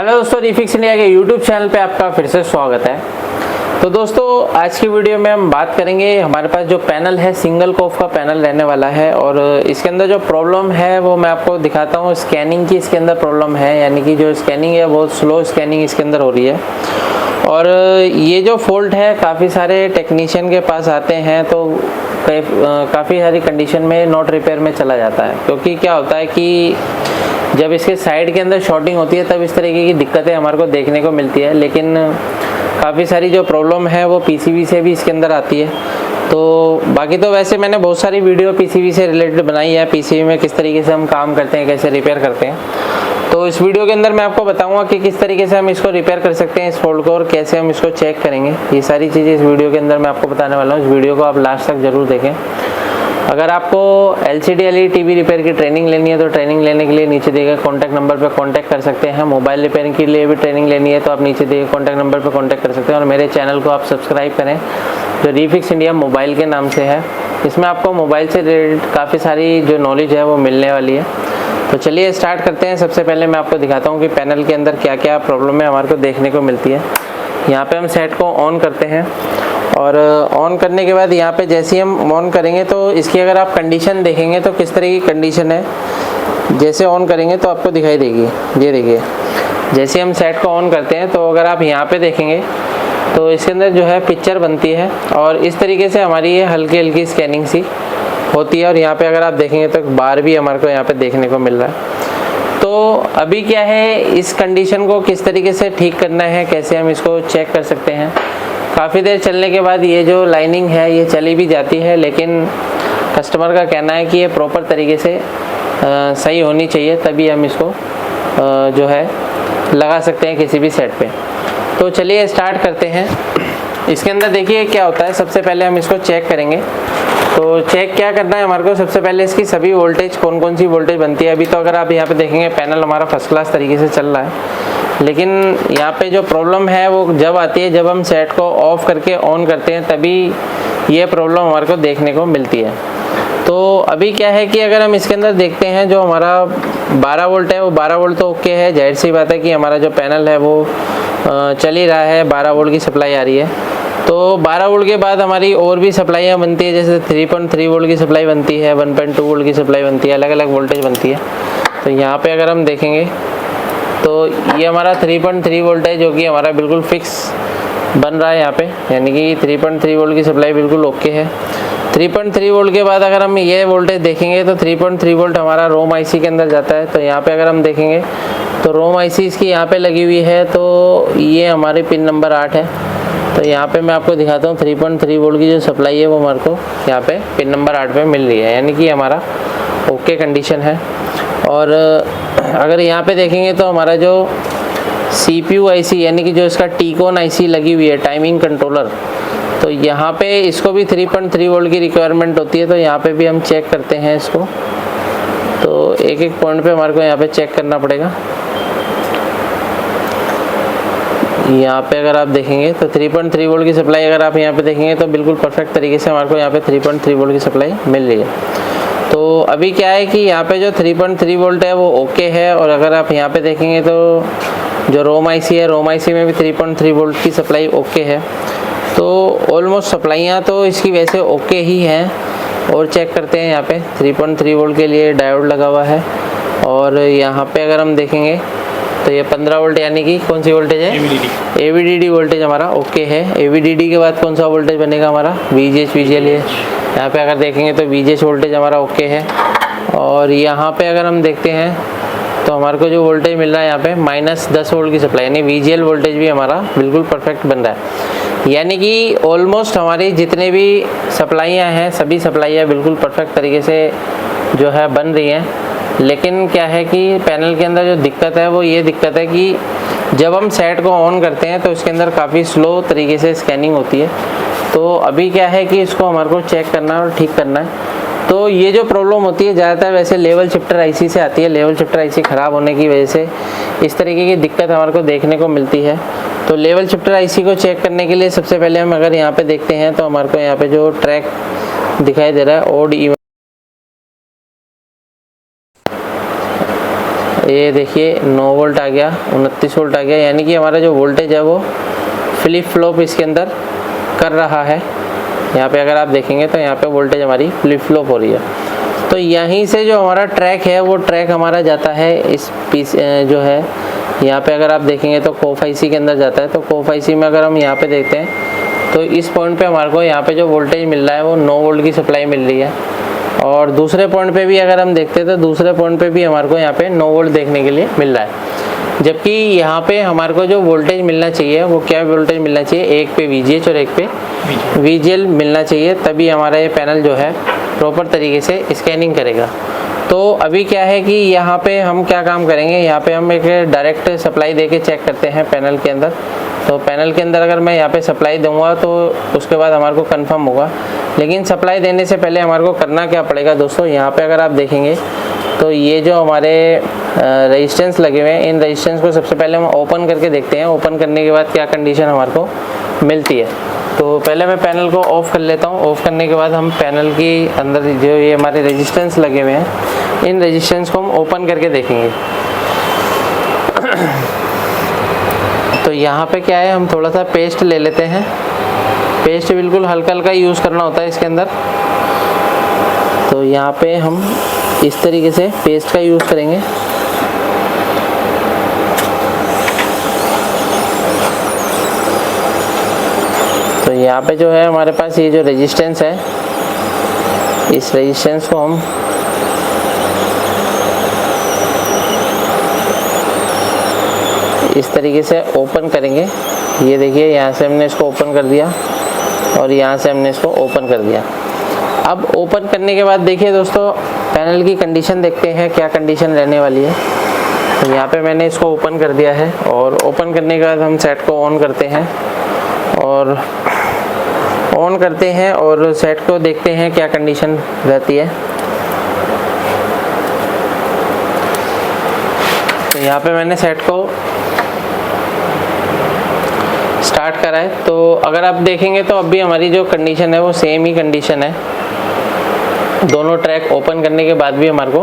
Hello दोस्तों, refix India के YouTube channel पे आपका फिर से स्वागत है। तो दोस्तों, आज की वीडियो में हम बात करेंगे, हमारे पास जो पैनल है सिंगल कोफ का पैनल रहने वाला है और इसके अंदर जो प्रॉब्लम है वो मैं आपको दिखाता हूँ। स्कैनिंग की इसके अंदर प्रॉब्लम है, यानी कि जो स्कैनिंग है बहुत स्लो स्कैनिंग इसके अंदर हो रही है। और ये जो फॉल्ट है काफ़ी सारे टेक्नीशियन के पास आते हैं तो काफ़ी सारी कंडीशन में नॉट रिपेयर में चला जाता है, क्योंकि क्या होता है कि जब इसके साइड के अंदर शॉर्टिंग होती है तब इस तरीके की दिक्कतें हमारे को देखने को मिलती है। लेकिन काफ़ी सारी जो प्रॉब्लम है वो पीसीबी से भी इसके अंदर आती है। तो बाकी तो वैसे मैंने बहुत सारी वीडियो पीसीबी से रिलेटेड बनाई है, पीसीबी में किस तरीके से हम काम करते हैं, कैसे रिपेयर करते हैं। तो इस वीडियो के अंदर मैं आपको बताऊंगा कि किस तरीके से हम इसको रिपेयर कर सकते हैं इस फॉल्ट को, और कैसे हम इसको चेक करेंगे। ये सारी चीज़ें इस वीडियो के अंदर मैं आपको बताने वाला हूँ। इस वीडियो को आप लास्ट तक जरूर देखें। अगर आपको LCD LED टीवी रिपेयर की ट्रेनिंग लेनी है तो ट्रेनिंग लेने के लिए नीचे दिए गए कॉन्टैक्ट नंबर पर कॉन्टैक्ट कर सकते हैं। मोबाइल रिपेयरिंग के लिए भी ट्रेनिंग लेनी है तो आप नीचे दिए गए कॉन्टैक्ट नंबर पर कॉन्टैक्ट कर सकते हैं। और मेरे चैनल को आप सब्सक्राइब करें जो रिफिक्स इंडिया मोबाइल के नाम से है। इसमें आपको मोबाइल से रिलेटेड काफ़ी सारी जो नॉलेज है वो मिलने वाली है। तो चलिए स्टार्ट करते हैं। सबसे पहले मैं आपको दिखाता हूँ कि पैनल के अंदर क्या क्या प्रॉब्लम है हमारे को देखने को मिलती है। यहाँ पे हम सेट को ऑन करते हैं और ऑन करने के बाद यहाँ पे जैसे ही हम ऑन करेंगे तो इसकी अगर आप कंडीशन देखेंगे तो किस तरह की कंडीशन है, जैसे ऑन करेंगे तो आपको दिखाई देगी। ये देखिए, जैसे हम सेट को ऑन करते हैं तो अगर आप यहाँ पे देखेंगे तो इसके अंदर जो है पिक्चर बनती है और इस तरीके से हमारी ये हल्की हल्की स्कैनिंग सी होती है। और यहाँ पे अगर आप देखेंगे तो एक बार भी हमारे को यहाँ पे देखने को मिल रहा है। तो अभी क्या है, इस कंडीशन को किस तरीके से ठीक करना है, कैसे हम इसको चेक कर सकते हैं। काफ़ी देर चलने के बाद ये जो लाइनिंग है ये चली भी जाती है, लेकिन कस्टमर का कहना है कि ये प्रॉपर तरीके से सही होनी चाहिए, तभी हम इसको जो है लगा सकते हैं किसी भी सेट पे। तो चलिए स्टार्ट करते हैं। इसके अंदर देखिए क्या होता है। सबसे पहले हम इसको चेक करेंगे। तो चेक क्या करना है हमारे को, सबसे पहले इसकी सभी वोल्टेज कौन कौन सी वोल्टेज बनती है। अभी तो अगर आप यहाँ पे देखेंगे पैनल हमारा फर्स्ट क्लास तरीके से चल रहा है, लेकिन यहाँ पे जो प्रॉब्लम है वो जब आती है जब हम सेट को ऑफ करके ऑन करते हैं, तभी ये प्रॉब्लम हमारे को देखने को मिलती है। तो अभी क्या है कि अगर हम इसके अंदर देखते हैं जो हमारा 12 वोल्ट है वो 12 वोल्ट तो ओके है। जाहिर सी बात है कि हमारा जो पैनल है वो चल ही रहा है, 12 वोल्ट की सप्लाई आ रही है। तो 12 वोल्ट के बाद हमारी और भी सप्लाइयाँ बनती है, जैसे 3.3 वोल्ट की सप्लाई बनती है, 1.2 वोल्ट की सप्लाई बनती है, अलग अलग वोल्टेज बनती है। तो यहाँ पे अगर हम देखेंगे तो ये हमारा 3.3 वोल्ट है जो कि हमारा बिल्कुल फिक्स बन रहा है यहाँ पे, यानी कि 3.3 वोल्ट की सप्लाई बिल्कुल ओके है। 3.3 वोल्ट के बाद अगर हम ये वोल्टेज देखेंगे तो 3.3 वोल्ट हमारा रोम IC के अंदर जाता है। तो यहाँ पे अगर हम देखेंगे तो रोम IC इसकी यहाँ पे लगी हुई है, तो ये हमारे पिन नंबर 8 है। तो यहाँ पे मैं आपको दिखाता हूँ 3.3 वोल्ट की जो सप्लाई है वो हमारे को यहाँ पे पिन नंबर 8 पे मिल रही है, यानी कि हमारा ओके कंडीशन है। और अगर यहाँ पे देखेंगे तो हमारा जो CPU IC यानी कि जो इसका टीकॉन IC लगी हुई है, टाइमिंग कंट्रोलर, तो यहाँ पे इसको भी 3.3 वोल्ट की रिक्वायरमेंट होती है। तो यहाँ पे भी हम चेक करते हैं इसको। तो एक एक पॉइंट पे हमारे को यहाँ पे चेक करना पड़ेगा। यहाँ पे अगर आप देखेंगे तो 3.3 वोल्ट की सप्लाई अगर आप यहाँ पे देखेंगे तो बिल्कुल परफेक्ट तरीके से हमारे को यहाँ पे 3.3 वोल्ट की सप्लाई मिल रही है। तो अभी क्या है कि यहाँ पे जो 3.3 वोल्ट है वो ओके है। और अगर आप यहाँ पे देखेंगे तो जो रोम IC है, रोम IC में भी 3.3 वोल्ट की सप्लाई ओके है। तो ऑलमोस्ट सप्लाइयाँ तो इसकी वैसे ओके ही हैं। और चेक करते हैं यहाँ पे 3.3 वोल्ट के लिए डायोड लगा हुआ है। और यहाँ पे अगर हम देखेंगे तो ये 15 वोल्ट यानी कि कौन सी वोल्टेज है, AVDD वोल्टेज हमारा ओके है। AVDD के बाद कौन सा वोल्टेज बनेगा हमारा, VGH VGL है। यहाँ पे अगर देखेंगे तो VGH वोल्टेज हमारा ओके है। और यहाँ पे अगर हम देखते हैं तो हमारे को जो वोल्टेज मिल रहा है यहाँ पे -10 वोल्ट की सप्लाई, यानी VGL वोल्टेज भी हमारा बिल्कुल परफेक्ट बन रहा है। यानी कि ऑलमोस्ट हमारी जितने भी सप्लाइयाँ हैं सभी सप्लाइयाँ बिल्कुल परफेक्ट तरीके से जो है बन रही हैं। लेकिन क्या है कि पैनल के अंदर जो दिक्कत है वो ये दिक्कत है कि जब हम सेट को ऑन करते हैं तो इसके अंदर काफ़ी स्लो तरीके से स्कैनिंग होती है। तो अभी क्या है कि इसको हमारे को चेक करना और ठीक करना है। तो ये जो प्रॉब्लम होती है ज़्यादातर वैसे लेवल शिफ्टर IC से आती है। लेवल शिफ्टर IC ख़राब होने की वजह से इस तरीके की दिक्कत हमारे को देखने को मिलती है। तो लेवल शिफ्टर IC को चेक करने के लिए सबसे पहले हम अगर यहाँ पे देखते हैं तो हमारे को यहाँ पे जो ट्रैक दिखाई दे रहा है ऑड इवन, ये देखिए 9 वोल्ट आ गया, 29 वोल्ट आ गया, यानी कि हमारा जो वोल्टेज है वो फ्लिप फ्लॉप इसके अंदर कर रहा है। यहाँ पे अगर आप देखेंगे तो यहाँ पे वोल्टेज हमारी फ्लिप फ्लॉप हो रही है। तो यहीं से जो हमारा ट्रैक है वो ट्रैक हमारा जाता है इस पीस जो है यहाँ पे अगर आप देखेंगे तो कोफ आईसी के अंदर जाता है। तो कोफ आईसी में अगर हम यहाँ पे देखते हैं तो इस पॉइंट पे हमारे को यहाँ पे जो वोल्टेज मिल रहा है वो 9 वोल्ट की सप्लाई मिल रही है। और दूसरे पॉइंट पे भी अगर हम देखते हैं तो दूसरे पॉइंट पे भी हमारे को यहाँ पे 9 वोल्ट देखने के लिए मिल रहा है। जबकि यहाँ पे हमारे को जो वोल्टेज मिलना चाहिए वो क्या वोल्टेज मिलना चाहिए, एक पे VGH और एक पे VGL मिलना चाहिए, तभी हमारा ये पैनल जो है प्रॉपर तरीके से स्कैनिंग करेगा। तो अभी क्या है कि यहाँ पे हम क्या काम करेंगे, यहाँ पे हम एक डायरेक्ट सप्लाई देके चेक करते हैं पैनल के अंदर। तो पैनल के अंदर अगर मैं यहाँ पे सप्लाई दूंगा तो उसके बाद हमारे को कंफर्म होगा। लेकिन सप्लाई देने से पहले हमारे को करना क्या पड़ेगा दोस्तों, यहाँ पे अगर आप देखेंगे तो ये जो हमारे रेजिस्टेंस लगे हुए हैं, इन रेजिस्टेंस को सबसे पहले हम ओपन करके देखते हैं। ओपन करने के बाद क्या कंडीशन हमारे को मिलती है। तो पहले मैं पैनल को ऑफ़ कर लेता हूँ। ऑफ़ करने के बाद हम पैनल के अंदर जो ये हमारे रेजिस्टेंस लगे हुए हैं, इन रेजिस्टेंस को हम ओपन करके देखेंगे। तो यहाँ पे क्या है, हम थोड़ा सा पेस्ट ले लेते हैं। पेस्ट बिल्कुल हल्का हल्का यूज़ करना होता है इसके अंदर। तो यहाँ पे हम इस तरीके से पेस्ट का यूज़ करेंगे। तो यहाँ पे जो है हमारे पास ये जो रेजिस्टेंस है, इस रेजिस्टेंस को हम इस तरीके से ओपन करेंगे। ये देखिए यहाँ से हमने इसको ओपन कर दिया और यहाँ से हमने इसको ओपन कर दिया। अब ओपन करने के बाद देखिए दोस्तों, पैनल की कंडीशन देखते हैं क्या कंडीशन रहने वाली है। तो यहाँ पे मैंने इसको ओपन कर दिया है और ओपन करने के बाद हम सेट को ऑन करते हैं और सेट को देखते हैं क्या कंडीशन रहती है। तो यहाँ पे मैंने सेट को स्टार्ट करा है। तो अगर आप देखेंगे तो अब भी हमारी जो कंडीशन है वो सेम ही कंडीशन है। दोनों ट्रैक ओपन करने के बाद भी हमारे को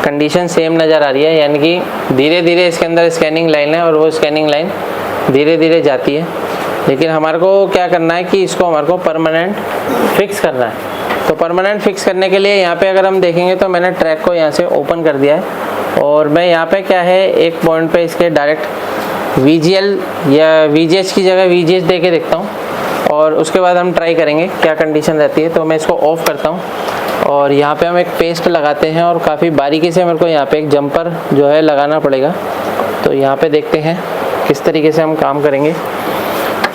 कंडीशन सेम नज़र आ रही है, यानी कि धीरे धीरे इसके अंदर स्कैनिंग लाइन है और वो स्कैनिंग लाइन धीरे धीरे जाती है। लेकिन हमारे को क्या करना है कि इसको हमारे को परमानेंट फिक्स करना है। तो परमानेंट फिक्स करने के लिए यहाँ पे अगर हम देखेंगे तो मैंने ट्रैक को यहाँ से ओपन कर दिया है और मैं यहाँ पे क्या है एक पॉइंट पे इसके डायरेक्ट VGL या VGH की जगह VGH दे के देखता हूँ और उसके बाद हम ट्राई करेंगे क्या कंडीशन रहती है। तो मैं इसको ऑफ़ करता हूँ और यहाँ पे हम एक पेस्ट लगाते हैं और काफ़ी बारीकी से मेरे को यहाँ पे एक जंपर जो है लगाना पड़ेगा। तो यहाँ पे देखते हैं किस तरीके से हम काम करेंगे।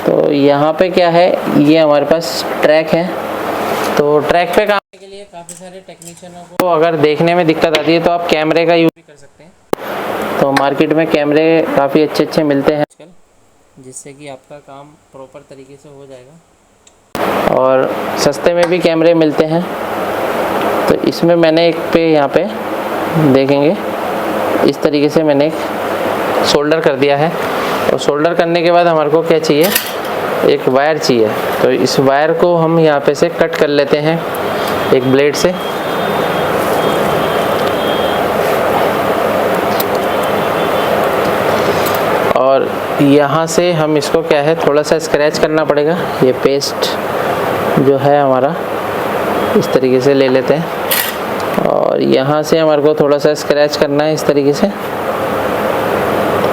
तो यहाँ पे क्या है, ये हमारे पास ट्रैक है। तो ट्रैक पे काम करने के लिए काफ़ी सारे टेक्नीशियनों को अगर देखने में दिक्कत आती है तो आप कैमरे का यूज़ भी कर सकते हैं। तो मार्केट में कैमरे काफ़ी अच्छे मिलते हैं आजकल, जिससे कि आपका काम प्रॉपर तरीके से हो जाएगा और सस्ते में भी कैमरे मिलते हैं। तो इसमें मैंने एक पे यहाँ पे देखेंगे इस तरीके से मैंने एक सोल्डर कर दिया है और सोल्डर करने के बाद हमारे को क्या चाहिए, एक वायर चाहिए। तो इस वायर को हम यहाँ पे से कट कर लेते हैं एक ब्लेड से। और यहाँ से हम इसको क्या है थोड़ा सा स्क्रैच करना पड़ेगा। ये पेस्ट जो है हमारा इस तरीके से ले लेते हैं और यहाँ से हमारे को थोड़ा सा स्क्रैच करना है इस तरीके से।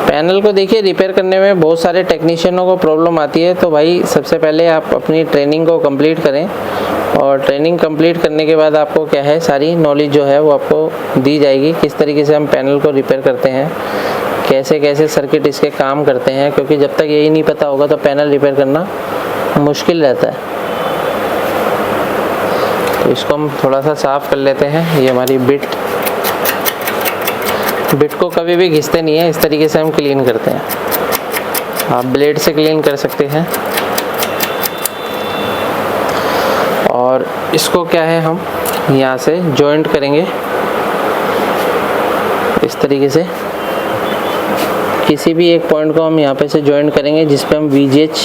पैनल को देखिए रिपेयर करने में बहुत सारे टेक्नीशियनों को प्रॉब्लम आती है। तो भाई सबसे पहले आप अपनी ट्रेनिंग को कंप्लीट करें और ट्रेनिंग कंप्लीट करने के बाद आपको क्या है सारी नॉलेज जो है वो आपको दी जाएगी, किस तरीके से हम पैनल को रिपेयर करते हैं, कैसे कैसे सर्किट इसके काम करते हैं। क्योंकि जब तक यही नहीं पता होगा तो पैनल रिपेयर करना मुश्किल रहता है। तो इसको हम थोड़ा सा साफ़ कर लेते हैं। ये हमारी बिट को कभी भी घिसते नहीं है, इस तरीके से हम क्लीन करते हैं। आप ब्लेड से क्लीन कर सकते हैं। और इसको क्या है हम यहाँ से जॉइंट करेंगे इस तरीके से। किसी भी एक पॉइंट को हम यहाँ पे से जॉइंट करेंगे जिस पे हम VGH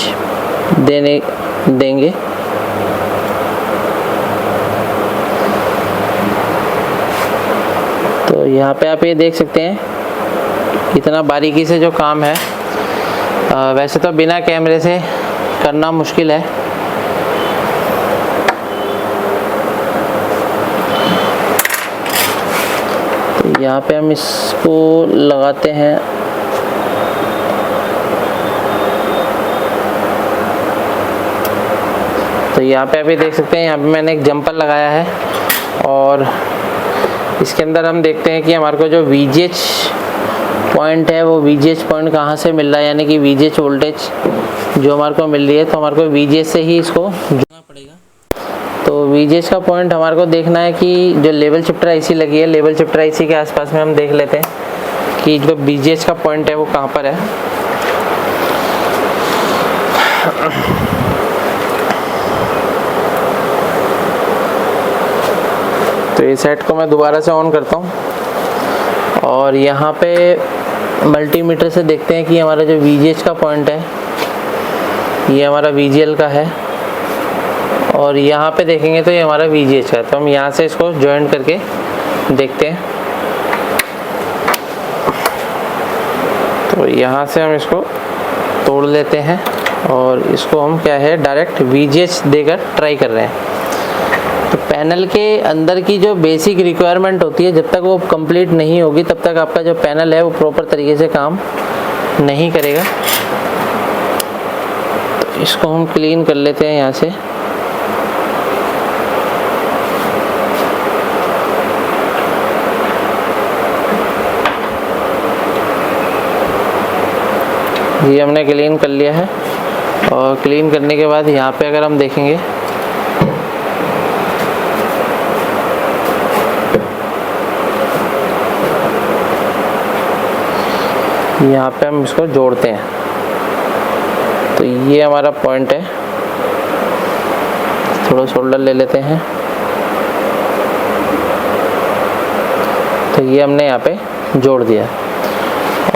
देंगे। तो यहाँ पे आप ये देख सकते हैं इतना बारीकी से जो काम है वैसे तो बिना कैमरे से करना मुश्किल है। तो यहाँ पे हम इसको लगाते हैं। तो यहाँ पे अभी देख सकते हैं, यहाँ पे मैंने एक जंपर लगाया है और इसके अंदर हम देखते हैं कि हमारे को जो VGH पॉइंट है वो VGH पॉइंट कहाँ से मिल रहा है, यानी कि VGH वोल्टेज जो हमारे को मिल रही है, तो हमारे को VGH से ही इसको जोड़ना पड़ेगा। तो VGH का पॉइंट हमारे को देखना है कि जो लेवल शिफ्टर IC लगी है, लेवल शिफ्टर IC के आसपास में हम देख लेते हैं कि जो VGH का पॉइंट है वो कहाँ पर है। तो ये सेट को मैं दोबारा से ऑन करता हूँ और यहाँ पे मल्टीमीटर से देखते हैं कि हमारा जो VGH का पॉइंट है ये हमारा VGL का है और यहाँ पे देखेंगे तो ये हमारा VGH का है। तो हम यहाँ से इसको जॉइंट करके देखते हैं। तो यहाँ से हम इसको तोड़ लेते हैं और इसको हम क्या है डायरेक्ट VGH देकर ट्राई कर रहे हैं। तो पैनल के अंदर की जो बेसिक रिक्वायरमेंट होती है, जब तक वो कंप्लीट नहीं होगी तब तक आपका जो पैनल है वो प्रॉपर तरीके से काम नहीं करेगा। तो इसको हम क्लीन कर लेते हैं यहाँ से। ये हमने क्लीन कर लिया है और क्लीन करने के बाद यहाँ पे अगर हम देखेंगे यहाँ पे हम इसको जोड़ते हैं। तो ये हमारा पॉइंट है, थोड़ा शोल्डर ले लेते हैं। तो ये हमने यहाँ पे जोड़ दिया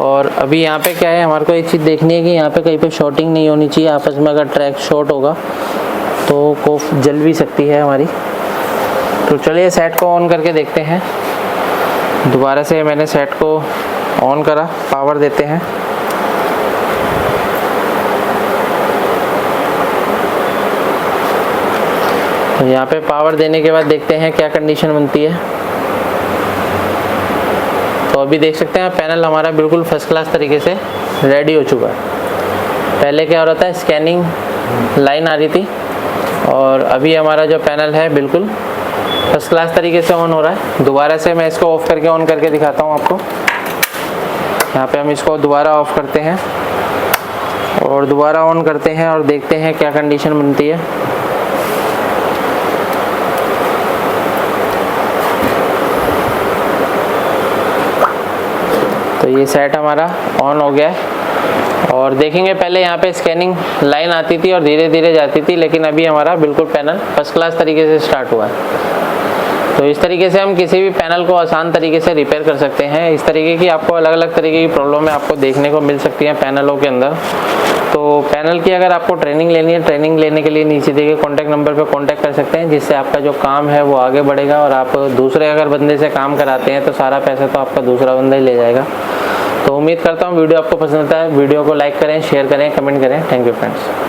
और अभी यहाँ पे क्या है, हमारे को एक चीज़ देखनी है कि यहाँ पे कहीं पे शॉर्टिंग नहीं होनी चाहिए। आपस में अगर ट्रैक शॉर्ट होगा तो कोफ जल भी सकती है हमारी। तो चलिए सेट को ऑन करके देखते हैं। दोबारा से मैंने सेट को ऑन करा, पावर देते हैं। तो यहाँ पे पावर देने के बाद देखते हैं क्या कंडीशन बनती है। तो अभी देख सकते हैं पैनल हमारा बिल्कुल फर्स्ट क्लास तरीके से रेडी हो चुका है। पहले क्या हो रहा था, स्कैनिंग लाइन आ रही थी और अभी हमारा जो पैनल है बिल्कुल फर्स्ट क्लास तरीके से ऑन हो रहा है। दोबारा से मैं इसको ऑफ करके ऑन करके दिखाता हूँ आपको। यहाँ पे हम इसको दोबारा ऑफ करते हैं और दोबारा ऑन करते हैं और देखते हैं क्या कंडीशन बनती है। तो ये सेट हमारा ऑन हो गया है और देखेंगे पहले यहाँ पे स्कैनिंग लाइन आती थी और धीरे धीरे जाती थी, लेकिन अभी हमारा बिल्कुल पैनल फर्स्ट क्लास तरीके से स्टार्ट हुआ है। तो इस तरीके से हम किसी भी पैनल को आसान तरीके से रिपेयर कर सकते हैं। इस तरीके की आपको अलग अलग तरीके की प्रॉब्लम आपको देखने को मिल सकती है पैनलों के अंदर। तो पैनल की अगर आपको ट्रेनिंग लेनी है, ट्रेनिंग लेने के लिए नीचे दिए गए कॉन्टैक्ट नंबर पर कॉन्टैक्ट कर सकते हैं, जिससे आपका जो काम है वो आगे बढ़ेगा और आप दूसरे अगर बंदे से काम कराते हैं तो सारा पैसा तो आपका दूसरा बंदा ही ले जाएगा। तो उम्मीद करता हूँ वीडियो आपको पसंद आता है। वीडियो को लाइक करें, शेयर करें, कमेंट करें। Thank you friends.